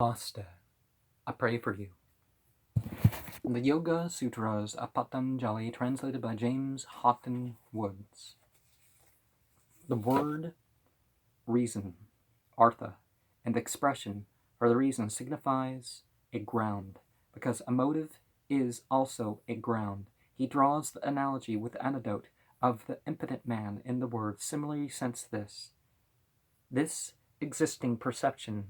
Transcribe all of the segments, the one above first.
Namaste. I pray for you. The Yoga Sutras of Patanjali, translated by James Haughton Woods. The word reason, artha, and expression for the reason signifies a ground, because a motive is also a ground. He draws the analogy with the anecdote of the impotent man in the word, similarly since this existing perception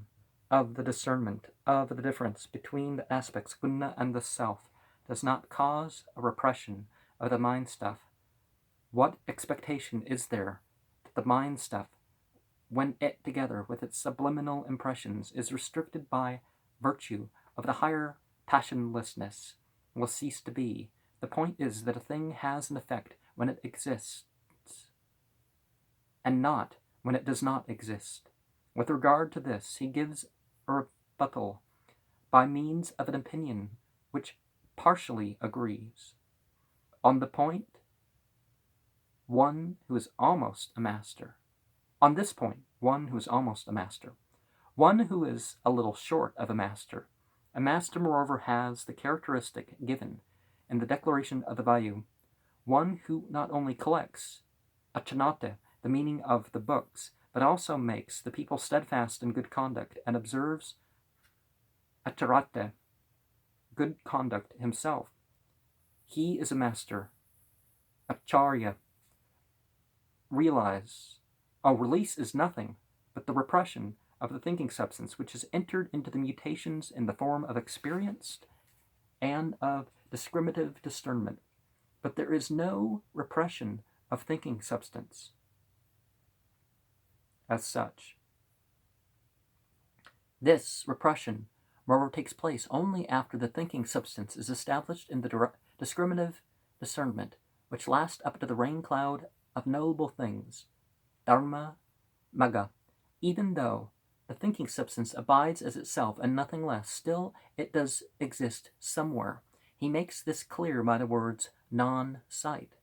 of the discernment of the difference between the aspects guna and the self does not cause a repression of the mind stuff. What expectation is there that the mind stuff, when it together with its subliminal impressions is restricted by virtue of the higher passionlessness, will cease to be? The point is that a thing has an effect when it exists, and not when it does not exist. With regard to this, he gives a rebuttal by means of an opinion which partially agrees. On the point, one who is almost a master. On this point, one who is almost a master. One who is a little short of a master. A master, moreover, has the characteristic given in the Declaration of the Vayu. One who not only collects Attainment, the meaning of the books, but also makes the people steadfast in good conduct and observes Atarate, good conduct himself. He is a master. Acharya. Release is nothing but the repression of the thinking substance which has entered into the mutations in the form of experienced and of discriminative discernment. But there is no repression of thinking substance as such. This repression, moreover, takes place only after the thinking substance is established in the discriminative discernment, which lasts up to the rain cloud of noble things, dharma, magga. Even though the thinking substance abides as itself and nothing less, still it does exist somewhere. He makes this clear by the words non-sight.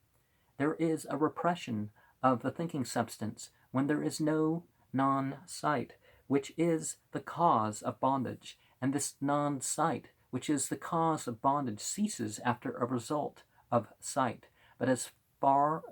There is a repression of the thinking substance when there is no non-sight, which is the cause of bondage, and this non-sight, which is the cause of bondage, ceases after a result of sight. But as for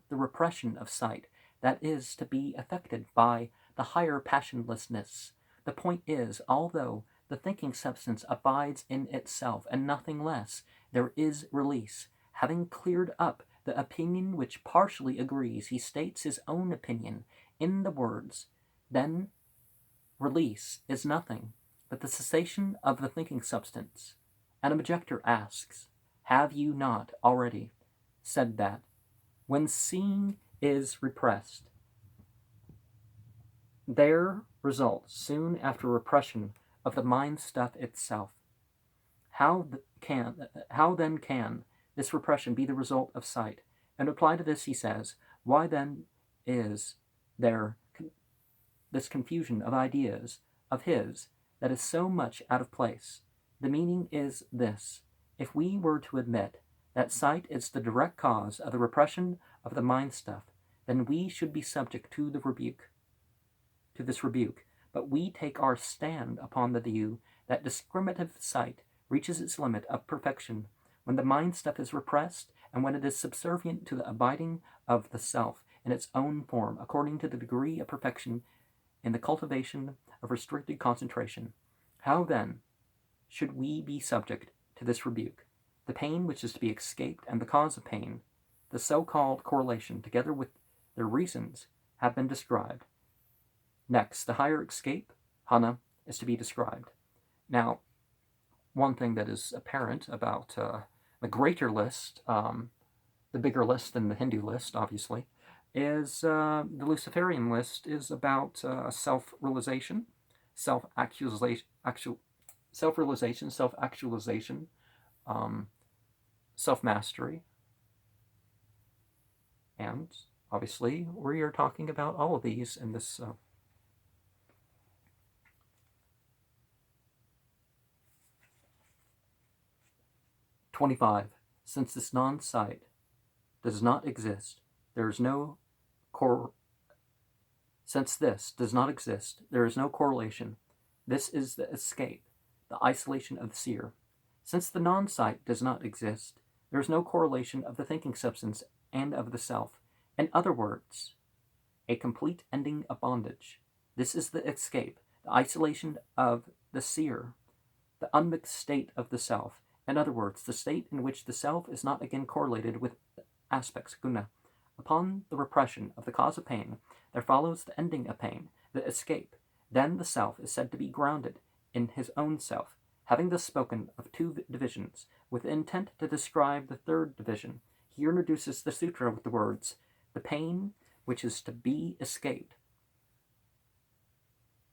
the repression of sight, that is to be affected by the higher passionlessness. The point is, although the thinking substance abides in itself and nothing less, there is release. Having cleared up the opinion which partially agrees, he states his own opinion in the words, then release is nothing but the cessation of the thinking substance. An objector asks, have you not already said that when seeing is repressed, there results soon after repression of the mind stuff itself? How then can this repression be the result of sight? In reply to this, he says, why then is there this confusion of ideas of his that is so much out of place? The meaning is this: if we were to admit that sight is the direct cause of the repression of the mind stuff, then we should be subject to this rebuke. But we take our stand upon the view that discriminative sight reaches its limit of perfection when the mind stuff is repressed and when it is subservient to the abiding of the self in its own form, according to the degree of perfection in the cultivation of restricted concentration. How then should we be subject to this rebuke? The pain which is to be escaped and the cause of pain, the so-called correlation, together with their reasons, have been described. Next, the higher escape, hana, is to be described. Now, one thing that is apparent about the greater list, the bigger list than the Hindu list, obviously, is the Luciferian list is about self-realization, self-actualization, self-mastery, and obviously we are talking about all of these in this 25. Since this non-sight does not exist, there is no Since this does not exist, there is no correlation This is the escape, the isolation of the seer. Since the non-sight does not exist, there is no correlation of the thinking substance and of the self. In other words, a complete ending of bondage. This is the escape, the isolation of the seer, the unmixed state of the self. In other words, the state in which the self is not again correlated with aspects, guna. Upon the repression of the cause of pain, there follows the ending of pain, the escape. Then the self is said to be grounded in his own self. Having thus spoken of two divisions, with the intent to describe the third division, he introduces the sutra with the words, the pain which is to be escaped.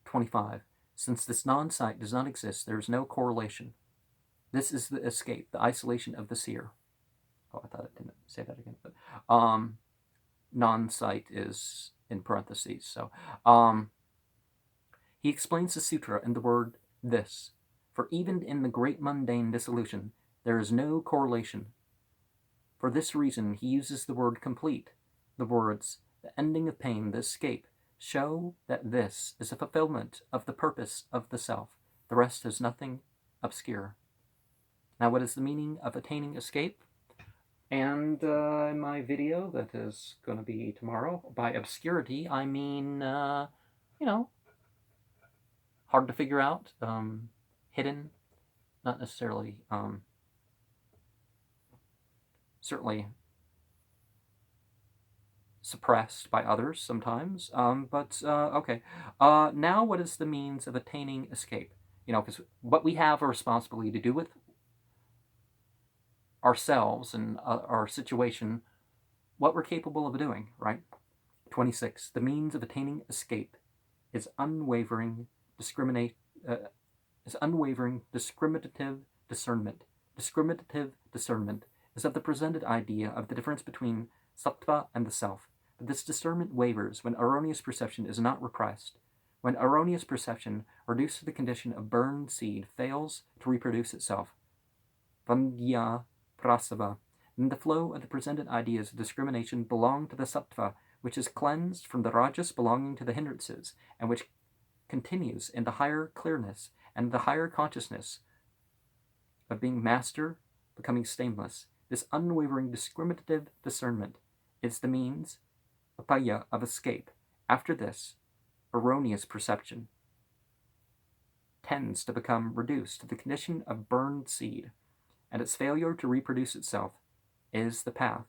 25. Since this non-sight does not exist, there is no correlation. This is the escape, the isolation of the seer. Oh, I thought I didn't say that again. But non-sight is in parentheses. So he explains the sutra in the word this. For even in the great mundane dissolution, there is no correlation. For this reason, he uses the word complete. The words, the ending of pain, the escape, show that this is a fulfillment of the purpose of the self. The rest is nothing obscure. Now, what is the meaning of attaining escape? And in my video that is going to be tomorrow, by obscurity, I mean, hard to figure out, hidden, not necessarily, certainly suppressed by others sometimes, okay. Now what is the means of attaining escape? Because what we have a responsibility to do with ourselves and our situation, what we're capable of doing, right? 26. The means of attaining escape is unwavering discriminative discernment. Discriminative discernment is of the presented idea of the difference between sattva and the self. But this discernment wavers when erroneous perception is not repressed. When erroneous perception, reduced to the condition of burned seed, fails to reproduce itself, vandya prasava, then the flow of the presented ideas of discrimination belong to the sattva, which is cleansed from the rajas belonging to the hindrances, and which continues in the higher clearness and the higher consciousness of being master, becoming stainless. This unwavering discriminative discernment is the means, upaya, of escape. After this, erroneous perception tends to become reduced to the condition of burned seed, and its failure to reproduce itself is the path,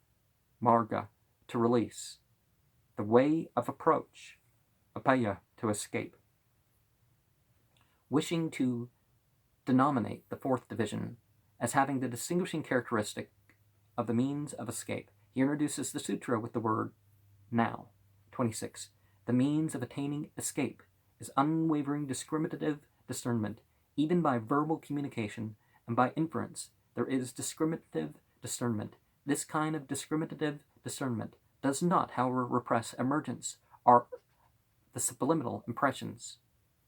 marga, to release, the way of approach, upaya, to escape. Wishing to denominate the fourth division as having the distinguishing characteristic of the means of escape, he introduces the sutra with the word now. 26. The means of attaining escape is unwavering discriminative discernment. Even by verbal communication and by inference, there is discriminative discernment. This kind of discriminative discernment does not, however, repress emergence or the subliminal impressions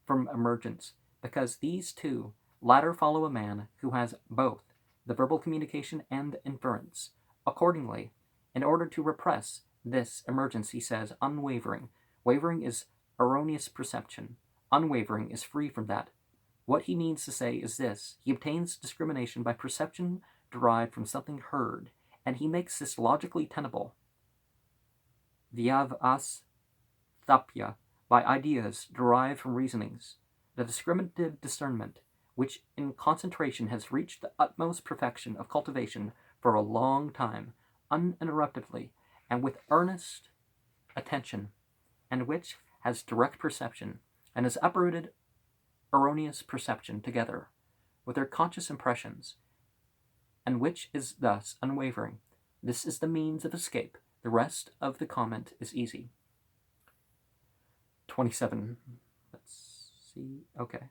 from emergence, because these two latter follow a man who has both the verbal communication and the inference. Accordingly, in order to repress this emergence, he says, unwavering. Wavering is erroneous perception. Unwavering is free from that. What he means to say is this: he obtains discrimination by perception derived from something heard, and he makes this logically tenable. Vyavas thapya, by ideas derived from reasonings. The discriminative discernment, which in concentration has reached the utmost perfection of cultivation for a long time, uninterruptedly, and with earnest attention, and which has direct perception, and has uprooted erroneous perception together with their conscious impressions, and which is thus unwavering. This is the means of escape. The rest of the comment is easy. 27. Let's see. Okay.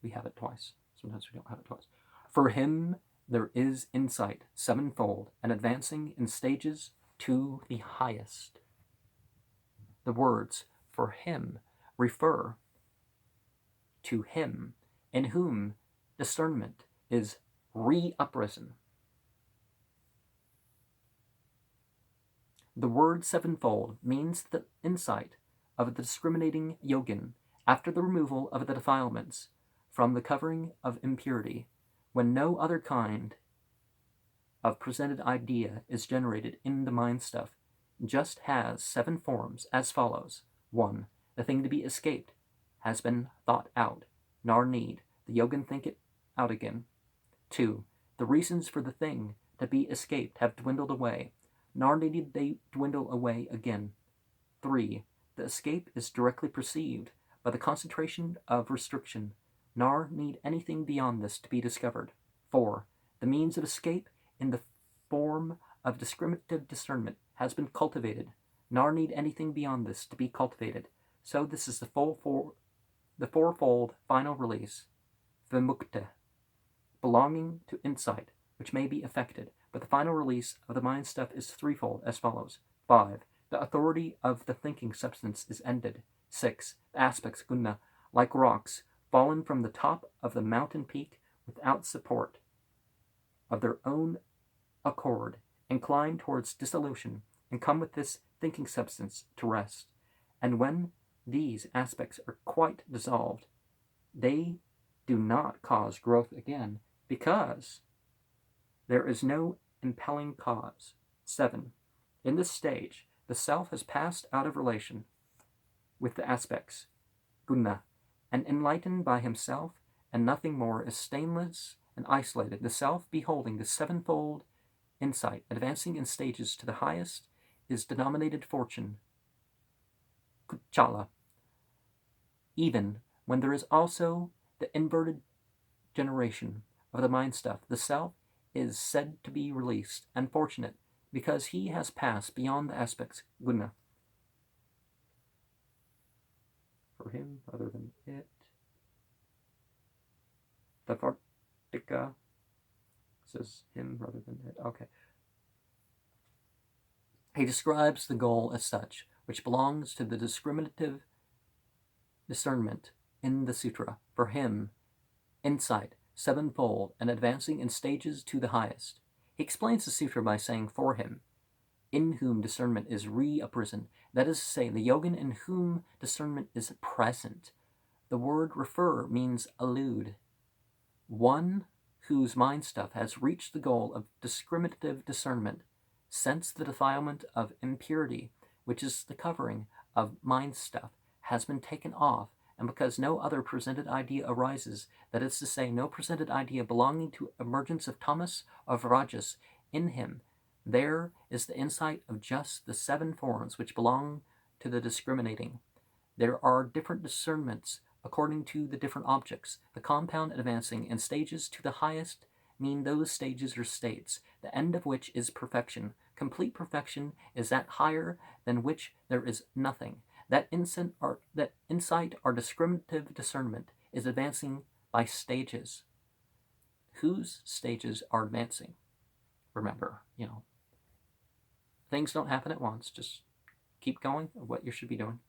We have it twice. Sometimes we don't have it twice. For him, there is insight sevenfold and advancing in stages to the highest. The words for him refer to him in whom discernment is re-uprisen. The word sevenfold means the insight of the discriminating yogin after the removal of the defilements, from the covering of impurity, when no other kind of presented idea is generated in the mind stuff, just has 7 forms as follows. 1. The thing to be escaped has been thought out, nor need the yogin think it out again. 2. The reasons for the thing to be escaped have dwindled away, nor need they dwindle away again. 3. The escape is directly perceived by the concentration of restriction, nor need anything beyond this to be discovered. 4. The means of escape in the form of discriminative discernment has been cultivated, nor need anything beyond this to be cultivated. So this is the fourfold final release, vimukta, belonging to insight, which may be affected, but the final release of the mind stuff is threefold as follows. 5. The authority of the thinking substance is ended. 6. The aspects, guna, like rocks, fallen from the top of the mountain peak without support of their own accord, incline towards dissolution, and come with this thinking substance to rest. And when these aspects are quite dissolved, they do not cause growth again, because there is no impelling cause. 7. In this stage, the self has passed out of relation with the aspects, guna, and enlightened by himself, and nothing more is stainless and isolated. The self, beholding the sevenfold insight, advancing in stages to the highest, is denominated fortune, kuchala, even when there is also the inverted generation of the mind stuff. The self is said to be released and fortunate because he has passed beyond the aspects, guna. For him, rather than it. The Vartika says him rather than it. Okay. He describes the goal as such, which belongs to the discriminative discernment in the sutra. For him, insight, sevenfold, and advancing in stages to the highest. He explains the sutra by saying, for him, in whom discernment is re-uprisen. That is to say, the yogin in whom discernment is present. The word refer means allude. One whose mind stuff has reached the goal of discriminative discernment, since the defilement of impurity, which is the covering of mind stuff, has been taken off, and because no other presented idea arises, that is to say, no presented idea belonging to emergence of tamas or of rajas in him, there is the insight of just the 7 forms which belong to the discriminating. There are different discernments according to the different objects. The compound advancing in stages to the highest mean those stages or states, the end of which is perfection. Complete perfection is that higher than which there is nothing. That insight or discriminative discernment is advancing by stages. Whose stages are advancing? Remember, things don't happen at once. Just keep going of what you should be doing.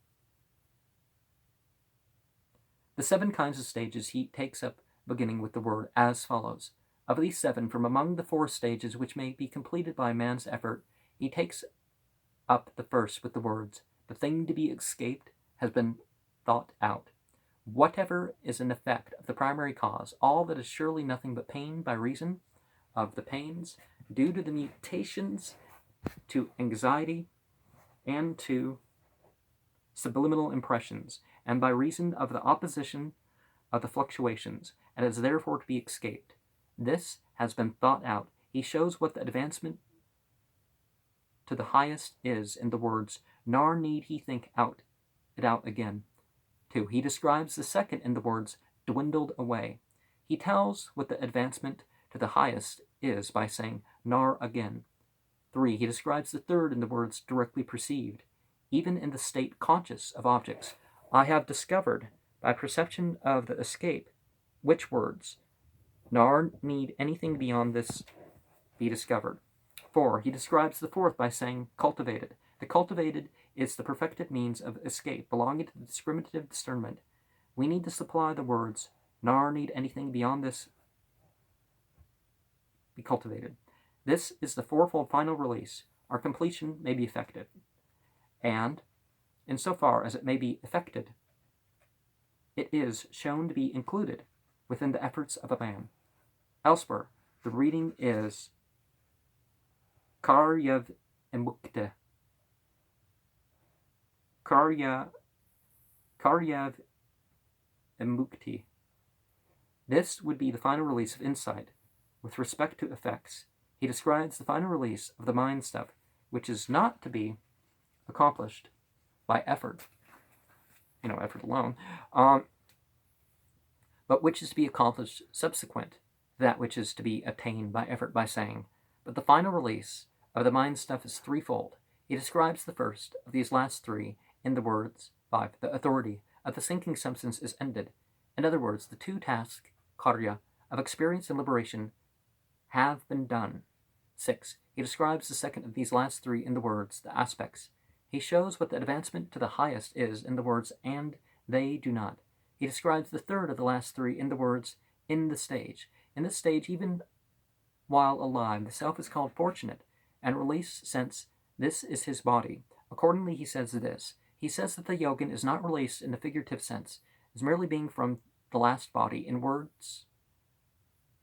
The 7 kinds of stages he takes up, beginning with the word as follows. Of these 7, from among the 4 stages which may be completed by man's effort, he takes up the first with the words, the thing to be escaped has been thought out. Whatever is an effect of the primary cause, all that is surely nothing but pain by reason of the pains due to the mutations to anxiety and to subliminal impressions, and by reason of the opposition of the fluctuations, and is therefore to be escaped. This has been thought out. He shows what the advancement to the highest is in the words, nor need he think it out again. 2. He describes the second in the words, dwindled away. He tells what the advancement to the highest is by saying, nor again. 3. He describes the third in the words, directly perceived. Even in the state conscious of objects, I have discovered, by perception of the escape, which words, nor need anything beyond this be discovered. 4. He describes the fourth by saying, cultivated. The cultivated is the perfected means of escape, belonging to the discriminative discernment. We need to supply the words, nor need anything beyond this be cultivated. This is the fourfold final release. Our completion may be effected. And, insofar as it may be effected, it is shown to be included within the efforts of a man. Elsewhere, the reading is Karyav Emukte. Karyav Emukti. This would be the final release of insight. With respect to effects, he describes the final release of the mind stuff, which is not to be accomplished by effort, effort alone, but which is to be accomplished subsequent to that which is to be attained by effort, by saying, but the final release of the mind stuff is threefold. He describes the first of these last three in the words 5. The authority of the sinking substance is ended. In other words, the two tasks, karya, of experience and liberation have been done. 6. He describes the second of these last three in the words, the aspects. He shows what the advancement to the highest is in the words, and they do not. He describes the third of the last three in the words, in the stage. In this stage, even while alive, the self is called fortunate, and released since this is his body. Accordingly, he says this. He says that the yogin is not released in the figurative sense, as merely being from the last body in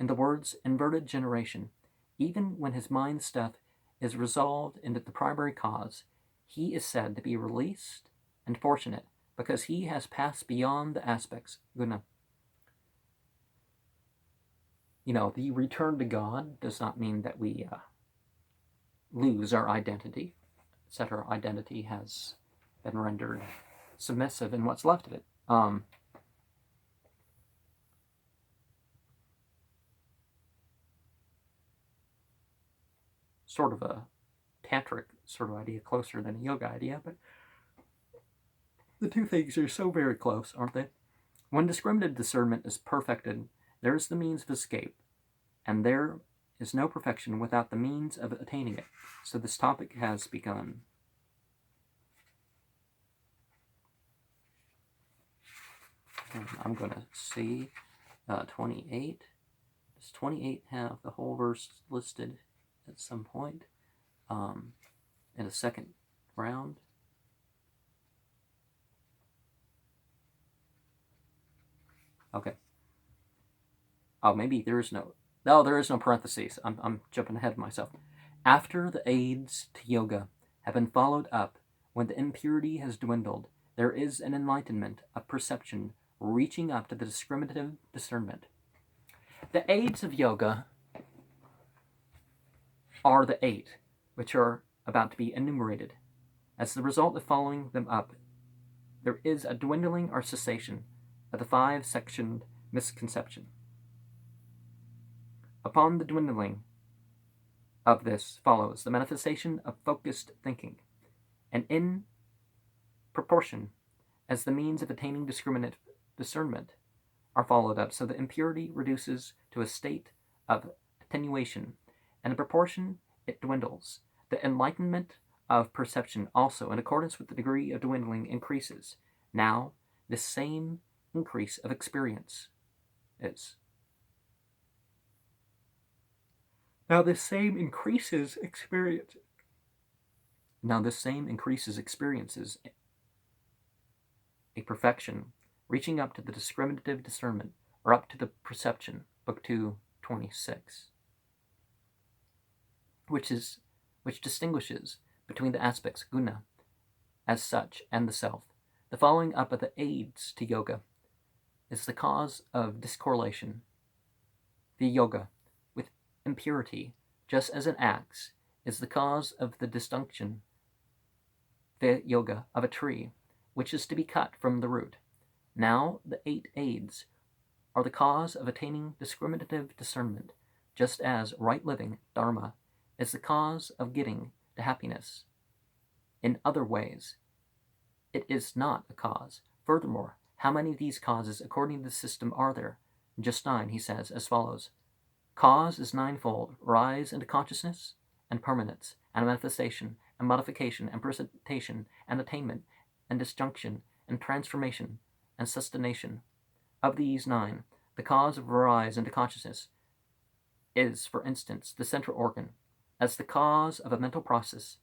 the words inverted generation. Even when his mind stuff is resolved into the primary cause, he is said to be released and fortunate because he has passed beyond the aspects, guna. The return to God does not mean that we lose our identity. Etc. Our identity has been rendered submissive in what's left of it. Sort of a tantric sort of idea, closer than a yoga idea, but the two things are so very close, aren't they? When discriminative discernment is perfected, there is the means of escape, and there is no perfection without the means of attaining it. So this topic has begun. And I'm going to see 28. Does 28 have the whole verse listed at some point in a second round? Okay. Oh, maybe there is no... No, there is no parentheses. I'm jumping ahead of myself. After the aids to yoga have been followed up, when the impurity has dwindled, there is an enlightenment of perception reaching up to the discriminative discernment. The aids of yoga are the 8, which are about to be enumerated. As the result of following them up, there is a dwindling or cessation of the 5-sectioned misconception. Upon the dwindling of this follows the manifestation of focused thinking, and in proportion as the means of attaining discriminative discernment are followed up, so the impurity reduces to a state of attenuation, and in proportion it dwindles. The enlightenment of perception also, in accordance with the degree of dwindling, increases. Now, this same increase of experience is. Now this same increases experiences a perfection, reaching up to the discriminative discernment, or up to the perception, Book 226, which distinguishes between the aspects guna as such and the self. The following up of the aids to yoga is the cause of discorrelation. The yoga with impurity, just as an axe, is the cause of the disjunction, the yoga of a tree, which is to be cut from the root. Now the 8 aids are the cause of attaining discriminative discernment, just as right living, dharma, is the cause of getting to happiness. In other ways, it is not a cause. Furthermore, how many of these causes, according to the system, are there? Just 9, he says, as follows. Cause is 9-fold: rise into consciousness, and permanence, and manifestation, and modification, and presentation, and attainment, and disjunction, and transformation, and sustentation. Of these 9, the cause of rise into consciousness is, for instance, the central organ, as the cause of a mental process,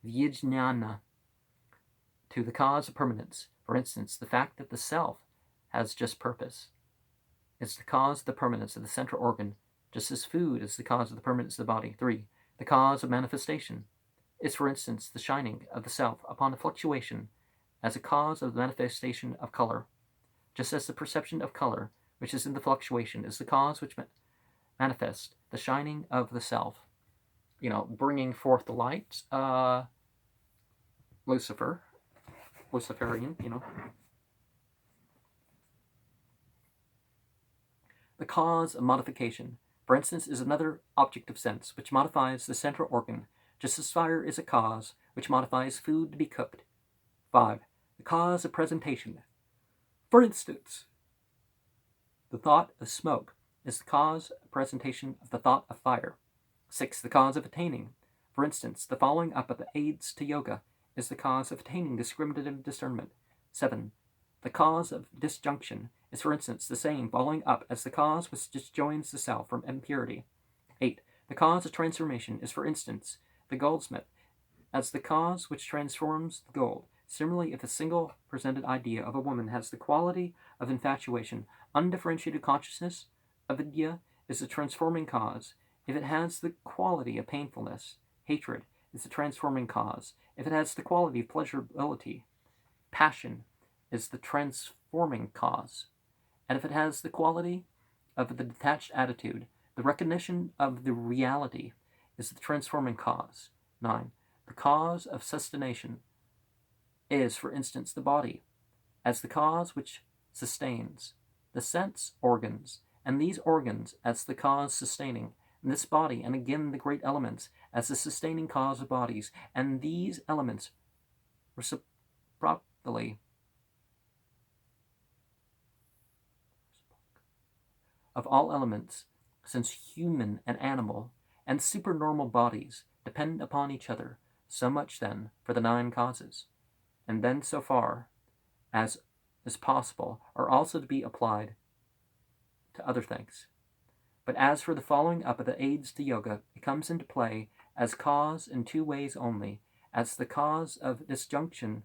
vijnana, to the cause of permanence, for instance, the fact that the self has just purpose, is the cause of the permanence of the central organ, just as food is the cause of the permanence of the body. 3. The cause of manifestation is, for instance, the shining of the self upon a fluctuation as a cause of the manifestation of color, just as the perception of color, which is in the fluctuation, is the cause which manifests the shining of the self. Bringing forth the light, Luciferian, The cause of modification, for instance, is another object of sense, which modifies the central organ, just as fire is a cause which modifies food to be cooked. 5. The cause of presentation. For instance, the thought of smoke is the cause of presentation of the thought of fire. 6. The cause of attaining. For instance, the following up of the aids to yoga is the cause of attaining discriminative discernment. 7. The cause of disjunction is, for instance, the same following up as the cause which disjoins the self from impurity. 8. The cause of transformation is, for instance, the goldsmith as the cause which transforms the gold. Similarly, if a single presented idea of a woman has the quality of infatuation, undifferentiated consciousness, avidya is the transforming cause. If it has the quality of painfulness, hatred is the transforming cause. If it has the quality of pleasurability, passion is the transforming cause. And if it has the quality of the detached attitude, the recognition of the reality is the transforming cause. 9. The cause of sustentation is, for instance, the body, as the cause which sustains the sense organs, and these organs as the cause sustaining this body, and again the great elements as the sustaining cause of bodies, and these elements reciprocally of all elements, since human and animal and supernormal bodies depend upon each other. So much then for the 9 causes, and then so far as is possible are also to be applied to other things. But as for the following up of the aids to yoga, it comes into play as cause in 2 ways only, as the cause of disjunction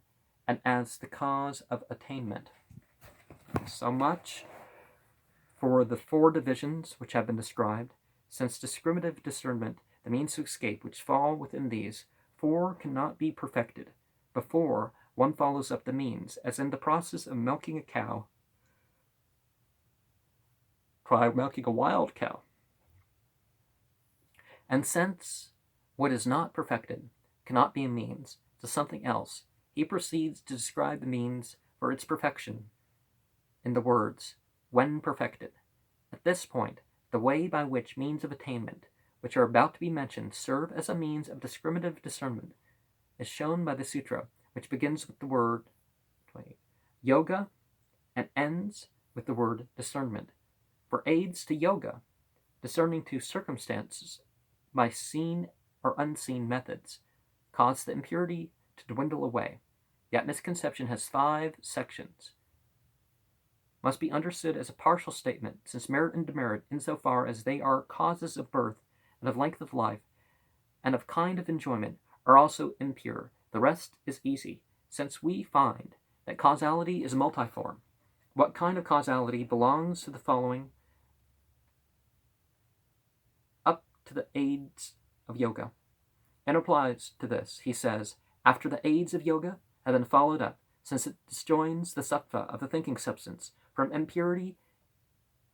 and as the cause of attainment. So much for the 4 divisions which have been described. Since discriminative discernment, the means to escape which fall within these 4 cannot be perfected before one follows up the means, as in the process of milking a cow. Try milking a wild cow. And since what is not perfected cannot be a means to something else, he proceeds to describe the means for its perfection in the words, when perfected. At this point, the way by which means of attainment, which are about to be mentioned, serve as a means of discriminative discernment, is shown by the sutra, which begins with the word yoga and ends with the word discernment. For aids to yoga, discerning to circumstances by seen or unseen methods, cause the impurity to dwindle away. Yet misconception has 5 sections. Must be understood as a partial statement, since merit and demerit, insofar as they are causes of birth and of length of life and of kind of enjoyment, are also impure. The rest is easy, since we find that causality is multiform. What kind of causality belongs to the following up to the aids of yoga? And applies to this, he says, after the aids of yoga have been followed up, since it disjoins the sattva of the thinking substance from impurity,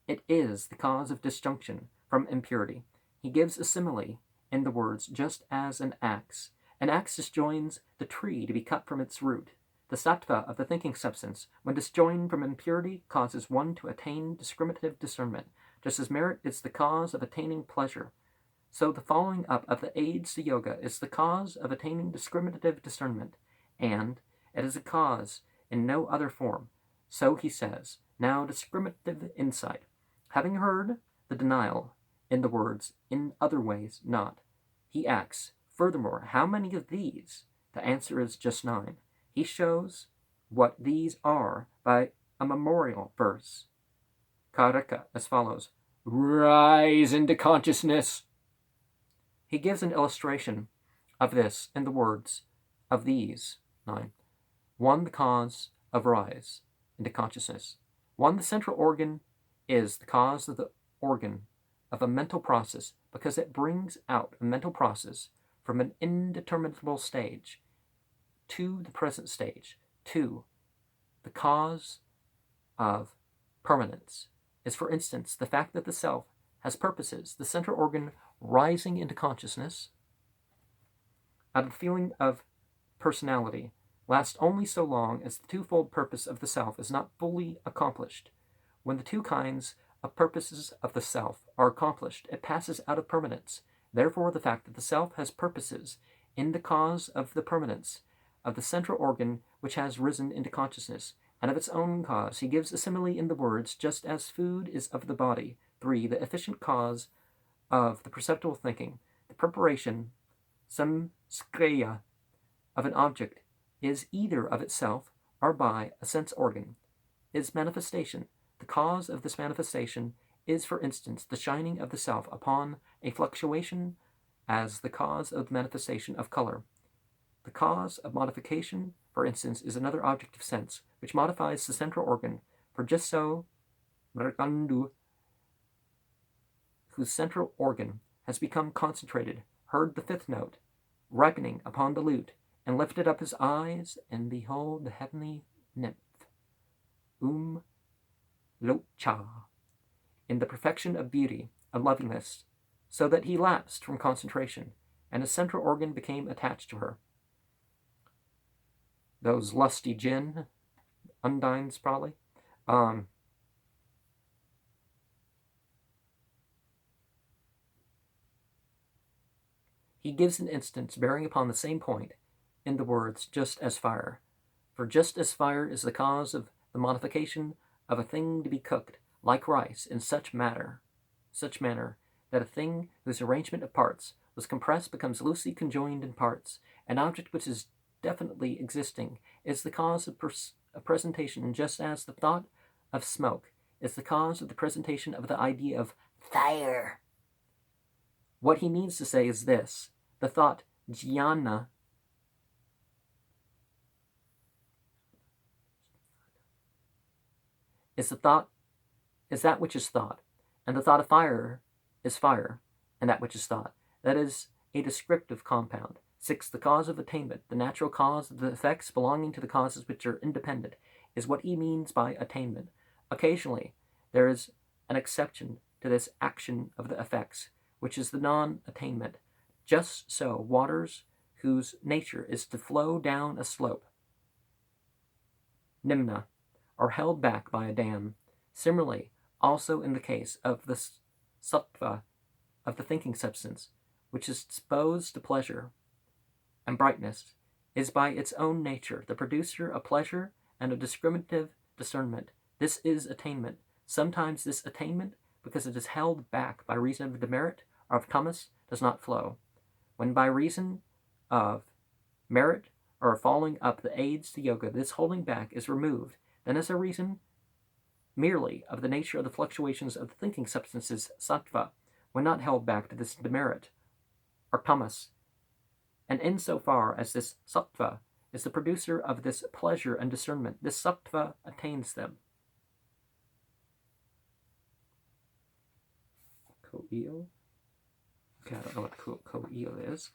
it is the cause of disjunction from impurity. He gives a simile in the words, just as an axe. An axe disjoins the tree to be cut from its root. The sattva of the thinking substance, when disjoined from impurity, causes one to attain discriminative discernment, just as merit is the cause of attaining pleasure. So the following up of the aids to yoga is the cause of attaining discriminative discernment, and it is a cause in no other form. So he says, now discriminative insight. Having heard the denial in the words, in other ways not, he asks, furthermore, how many of these? The answer is just 9. He shows what these are by a memorial verse. Karaka as follows, rise into consciousness. He gives an illustration of this in the words of these 9. 1, the cause of rise into consciousness. 1, the central organ is the cause of the organ of a mental process because it brings out a mental process from an indeterminable stage to the present stage. 2. The cause of permanence is, for instance, the fact that the self has purposes, the central organ rising into consciousness out of the feeling of personality lasts only so long as the twofold purpose of the self is not fully accomplished. When the two kinds of purposes of the self are accomplished, it passes out of permanence. Therefore, the fact that the self has purposes in the cause of the permanence of the central organ which has risen into consciousness, and of its own cause. He gives a simile in the words, just as food is of the body. 3. The efficient cause of the perceptual thinking, the preparation, samskaya, of an object is either of itself or by a sense organ. Is manifestation. The cause of this manifestation is, for instance, the shining of the self upon a fluctuation as the cause of the manifestation of color. The cause of modification, for instance, is another object of sense, which modifies the central organ, for just so Mragandu, whose central organ has become concentrated, heard the fifth note, ripening upon the lute, and lifted up his eyes, and behold the heavenly nymph, Locha, in the perfection of beauty and loveliness, so that he lapsed from concentration, and his central organ became attached to her. Those lusty jinn, undines probably, he gives an instance bearing upon the same point in the words, just as fire. For just as fire is the cause of the modification of a thing to be cooked, like rice, in such manner, that a thing whose arrangement of parts was compressed becomes loosely conjoined in parts. An object which is definitely existing is the cause of presentation, just as the thought of smoke is the cause of the presentation of the idea of fire. What he means to say is this: the thought jnana is that which is thought, and the thought of fire is fire, and that which is thought. That is a descriptive compound. 6. The cause of attainment, the natural cause of the effects belonging to the causes which are independent, is what he means by attainment. Occasionally, there is an exception to this action of the effects, which is the non-attainment. Just so, waters whose nature is to flow down a slope, nimna, are held back by a dam. Similarly, also in the case of the sattva of the thinking substance, which is disposed to pleasure and brightness, is by its own nature the producer of pleasure and a discriminative discernment. This is attainment. Sometimes this attainment, because it is held back by reason of demerit or of tamas, does not flow. When by reason of merit or following up the aids to yoga, this holding back is removed, then as a reason merely of the nature of the fluctuations of the thinking substances, sattva, when not held back to this demerit or tamas, and insofar as this sattva is the producer of this pleasure and discernment, this sattva attains them. Ko'il? Okay, I don't know what Ko'il is.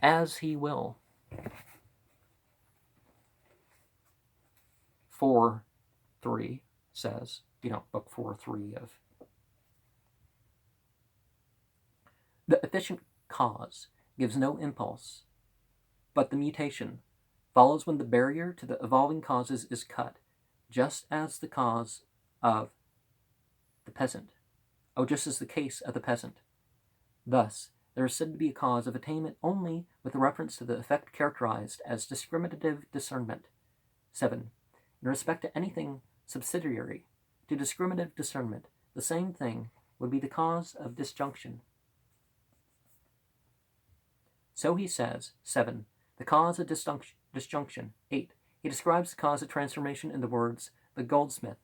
As he will. 4:3 says, book 4:3 of the efficient cause gives no impulse, but the mutation follows when the barrier to the evolving causes is cut, just as the cause of the peasant. Just as the case of the peasant. Thus, there is said to be a cause of attainment only with reference to the effect characterized as discriminative discernment. 7. In respect to anything subsidiary to discriminative discernment, the same thing would be the cause of disjunction. So he says, 7. The cause of disjunction. 8. He describes the cause of transformation in the words, the goldsmith,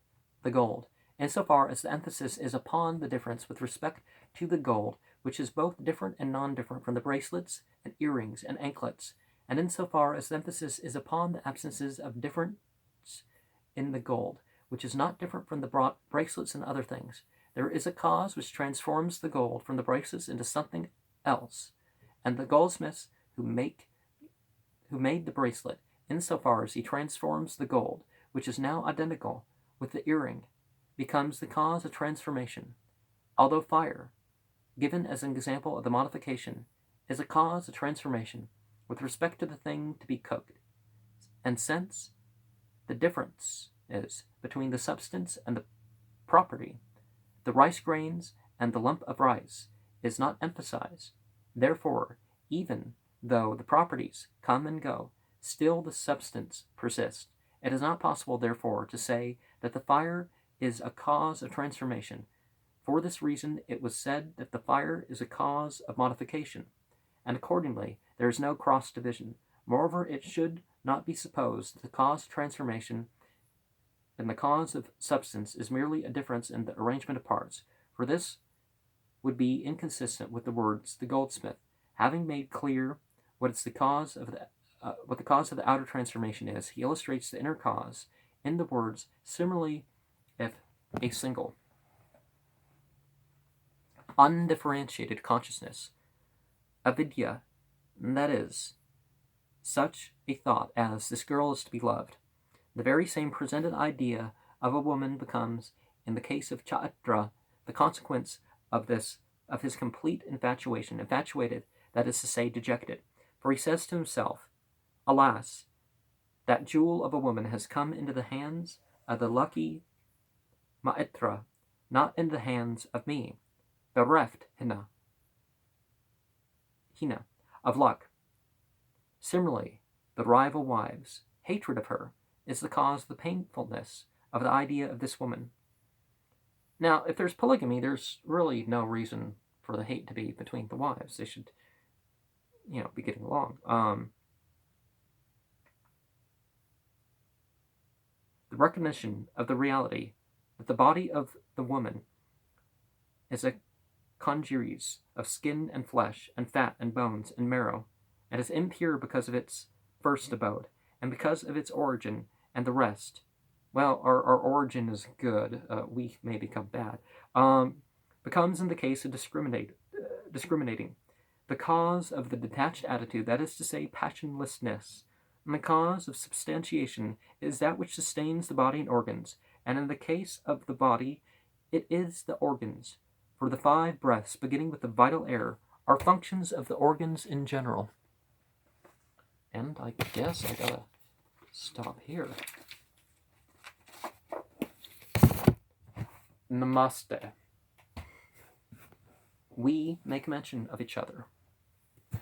the gold, insofar as the emphasis is upon the difference with respect to the gold, which is both different and non-different from the bracelets and earrings and anklets, and insofar as the emphasis is upon the absences of difference in the gold, which is not different from the bracelets and other things. There is a cause which transforms the gold from the bracelets into something else, and the goldsmiths who made the bracelet, insofar as he transforms the gold, which is now identical with the earring, becomes the cause of transformation. Although fire, given as an example of the modification, is a cause of transformation with respect to the thing to be cooked, and since the difference is between the substance and the property, the rice grains and the lump of rice, is not emphasized. Therefore, even though the properties come and go, still the substance persists. It is not possible, therefore, to say that the fire is a cause of transformation. For this reason, it was said that the fire is a cause of modification, and accordingly, there is no cross division. Moreover, it should not be supposed that the cause of transformation and the cause of substance is merely a difference in the arrangement of parts, for this would be inconsistent with the words the goldsmith, having made clear what the cause of the outer transformation is, he illustrates the inner cause in the words, similarly, if a single, undifferentiated consciousness, avidya, that is, such a thought as this girl is to be loved, the very same presented idea of a woman becomes, in the case of Chaitra, the consequence of his complete infatuation, infatuated, that is to say, dejected. For he says to himself, alas, that jewel of a woman has come into the hands of the lucky Maitra, not into the hands of me, bereft, hina, of luck. Similarly, the rival wives' hatred of her is the cause of the painfulness of the idea of this woman. Now, if there's polygamy, there's really no reason for the hate to be between the wives. They should, be getting along. The recognition of the reality that the body of the woman is a congeries of skin and flesh and fat and bones and marrow, and is impure because of its first abode, and because of its origin, and the rest. Well, our origin is good. We may become bad. Becomes in the case of discriminating. The cause of the detached attitude, that is to say, passionlessness, and the cause of substantiation is that which sustains the body and organs, and in the case of the body, it is the organs. For the 5 breaths, beginning with the vital air, are functions of the organs in general. And I guess I gotta stop here. Namaste. We make mention of each other.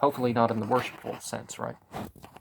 Hopefully not in the worshipful sense, right?